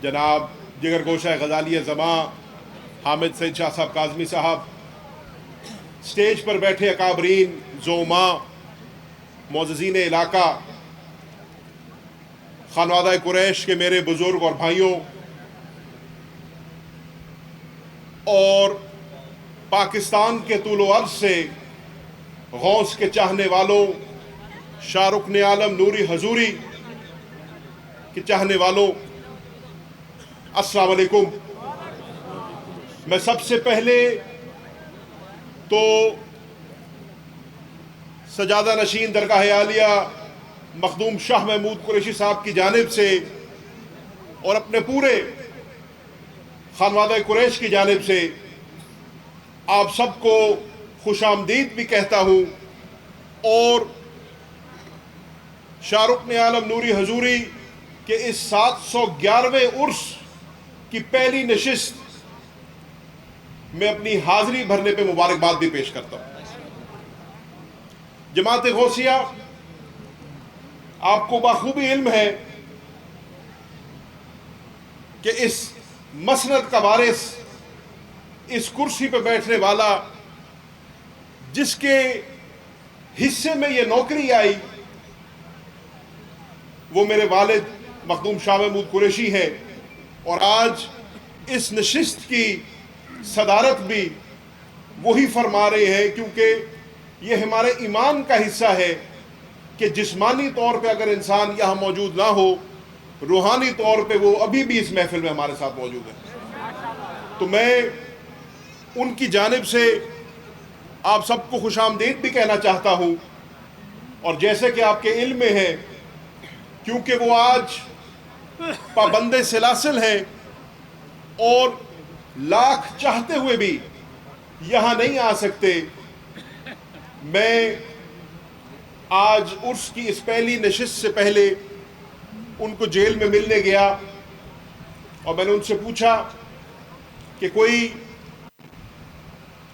جناب جگر گوشہ غزالیہ زماں حامد سعید شاہ صاحب کاظمی صاحب، سٹیج پر بیٹھے اکابرین زعماء، معززین علاقہ، خانوادہ قریش کے میرے بزرگ اور بھائیوں، اور پاکستان کے طول و عرض سے غوث کے چاہنے والوں، شاہ رکن عالم نوری حضوری کے چاہنے والوں، السلام علیکم۔ میں سب سے پہلے تو سجادہ نشین درگاہ عالیہ مخدوم شاہ محمود قریشی صاحب کی جانب سے اور اپنے پورے خانوادہ قریش کی جانب سے آپ سب کو خوش آمدید بھی کہتا ہوں، اور شاہ رکن عالم نوری حضوری کے اس 711ویں عرس کی پہلی نشست میں اپنی حاضری بھرنے پہ مبارکباد بھی پیش کرتا ہوں۔ جماعت غوثیہ، آپ کو بخوبی علم ہے کہ اس مسند کا وارث، اس کرسی پہ بیٹھنے والا، جس کے حصے میں یہ نوکری آئی، وہ میرے والد مخدوم شاہ محمود قریشی ہے، اور آج اس نشست کی صدارت بھی وہی فرما رہے ہیں، کیونکہ یہ ہمارے ایمان کا حصہ ہے کہ جسمانی طور پہ اگر انسان یہاں موجود نہ ہو، روحانی طور پہ وہ ابھی بھی اس محفل میں ہمارے ساتھ موجود ہے۔ تو میں ان کی جانب سے آپ سب کو خوش آمدید بھی کہنا چاہتا ہوں، اور جیسے کہ آپ کے علم میں ہے، کیونکہ وہ آج پابند سلاسل ہیں اور لاکھ چاہتے ہوئے بھی یہاں نہیں آ سکتے، میں آج عرس کی اس پہلی نشست سے پہلے ان کو جیل میں ملنے گیا، اور میں نے ان سے پوچھا کہ کوئی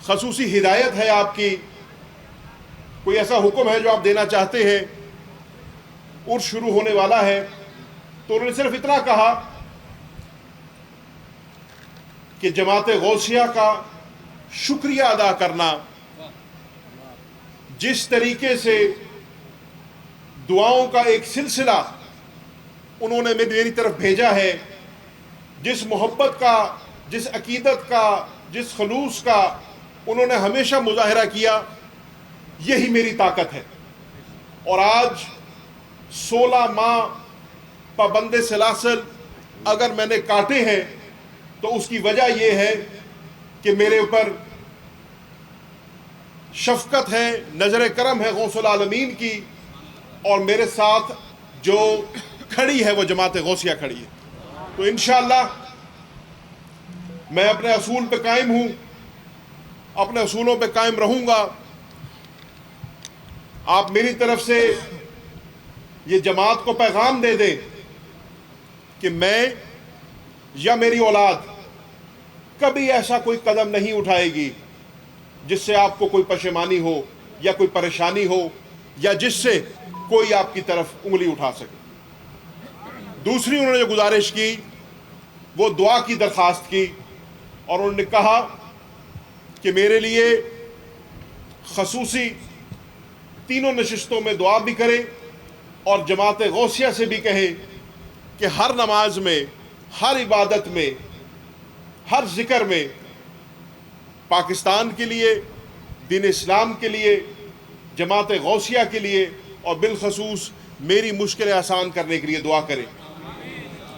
خصوصی ہدایت ہے آپ کی، کوئی ایسا حکم ہے جو آپ دینا چاہتے ہیں، عرس شروع ہونے والا ہے۔ تو انہوں نے صرف اتنا کہا کہ جماعت غوثیہ کا شکریہ ادا کرنا، جس طریقے سے دعاؤں کا ایک سلسلہ انہوں نے میری طرف بھیجا ہے، جس محبت کا، جس عقیدت کا، جس خلوص کا انہوں نے ہمیشہ مظاہرہ کیا، یہی میری طاقت ہے۔ اور آج 16 ماہ پابند سلاسل اگر میں نے کاٹے ہیں تو اس کی وجہ یہ ہے کہ میرے اوپر شفقت ہے، نظر کرم ہے غوث العالمین کی، اور میرے ساتھ جو کھڑی ہے وہ جماعت غوثیہ کھڑی ہے۔ تو انشاءاللہ میں اپنے اصول پہ قائم ہوں، اپنے اصولوں پہ قائم رہوں گا۔ آپ میری طرف سے یہ جماعت کو پیغام دے دیں کہ میں یا میری اولاد کبھی ایسا کوئی قدم نہیں اٹھائے گی جس سے آپ کو کوئی پشیمانی ہو یا کوئی پریشانی ہو، یا جس سے کوئی آپ کی طرف انگلی اٹھا سکے۔ دوسری انہوں نے جو گزارش کی وہ دعا کی درخواست کی، اور انہوں نے کہا کہ میرے لیے خصوصی تینوں نشستوں میں دعا بھی کریں، اور جماعت غوثیہ سے بھی کہیں کہ ہر نماز میں، ہر عبادت میں، ہر ذکر میں پاکستان کے لیے، دین اسلام کے لیے، جماعت غوثیہ کے لیے، اور بالخصوص میری مشکلیں آسان کرنے کے لیے دعا کریں۔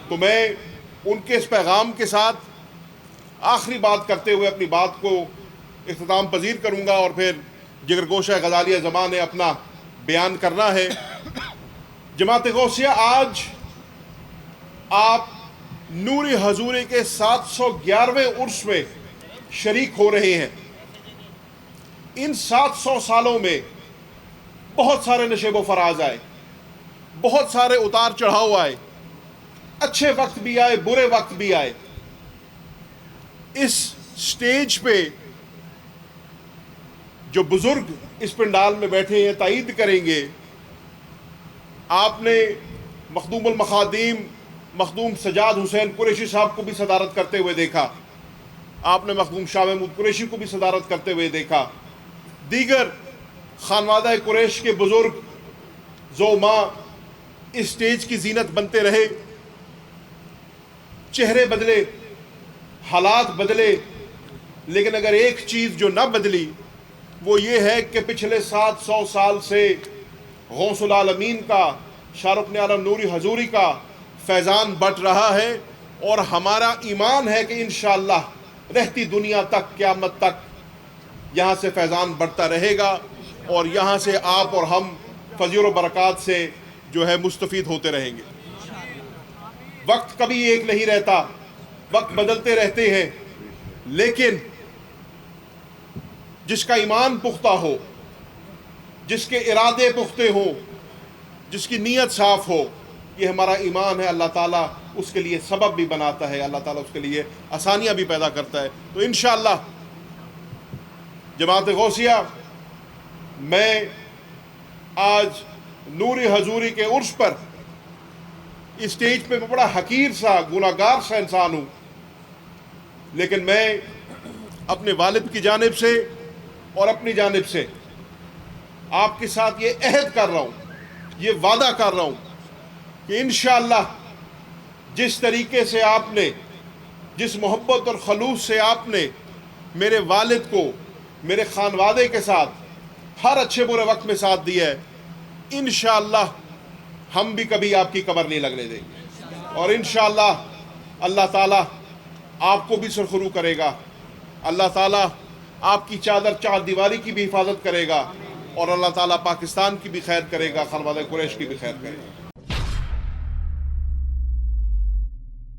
تو میں ان کے اس پیغام کے ساتھ آخری بات کرتے ہوئے اپنی بات کو اختتام پذیر کروں گا، اور پھر جگر گوشہ غزالیہ زماں نے اپنا بیان کرنا ہے۔ جماعت غوثیہ، آج آپ نوری حضوری کے 711ویں عرس میں شریک ہو رہے ہیں۔ ان 700 سالوں میں بہت سارے نشیب و فراز آئے، بہت سارے اتار چڑھاؤ آئے، اچھے وقت بھی آئے، برے وقت بھی آئے۔ اس سٹیج پہ جو بزرگ اس پنڈال میں بیٹھے ہیں تائید کریں گے، آپ نے مخدوم المخادیم مخدوم سجاد حسین قریشی صاحب کو بھی صدارت کرتے ہوئے دیکھا، آپ نے مخدوم شاہ محمود قریشی کو بھی صدارت کرتے ہوئے دیکھا، دیگر خانوادہ قریش کے بزرگ زوما اسٹیج کی زینت بنتے رہے۔ چہرے بدلے، حالات بدلے، لیکن اگر ایک چیز جو نہ بدلی وہ یہ ہے کہ پچھلے 700 سال سے غوث العالمین کا، شاہ رکن عالم نوری حضوری کا فیضان بٹ رہا ہے، اور ہمارا ایمان ہے کہ انشاءاللہ رہتی دنیا تک، قیامت تک یہاں سے فیضان بڑھتا رہے گا، اور یہاں سے آپ اور ہم فضیل و برکات سے جو ہے مستفید ہوتے رہیں گے۔ وقت کبھی ایک نہیں رہتا، وقت بدلتے رہتے ہیں، لیکن جس کا ایمان پختہ ہو، جس کے ارادے پختہ ہوں، جس کی نیت صاف ہو، یہ ہمارا ایمان ہے، اللہ تعالیٰ اس کے لیے سبب بھی بناتا ہے، اللہ تعالیٰ اس کے لیے آسانیاں بھی پیدا کرتا ہے۔ تو انشاءاللہ جماعت غوثیہ، میں آج نوری حضوری کے عرس پر اسٹیج پہ بڑا حقیر سا، گناہگار سا انسان ہوں، لیکن میں اپنے والد کی جانب سے اور اپنی جانب سے آپ کے ساتھ یہ عہد کر رہا ہوں، یہ وعدہ کر رہا ہوں کہ انشاءاللہ جس طریقے سے آپ نے، جس محبت اور خلوص سے آپ نے میرے والد کو میرے خانوادے کے ساتھ ہر اچھے برے وقت میں ساتھ دیا ہے، انشاءاللہ ہم بھی کبھی آپ کی قبر نہیں لگنے دیں گے، اور انشاءاللہ اللہ تعالیٰ آپ کو بھی سرخرو کرے گا، اللہ تعالیٰ آپ کی چادر چار دیواری کی بھی حفاظت کرے گا، اور اللہ تعالیٰ پاکستان کی بھی خیر کرے گا، خانوادہ قریش کی بھی خیر کرے گا۔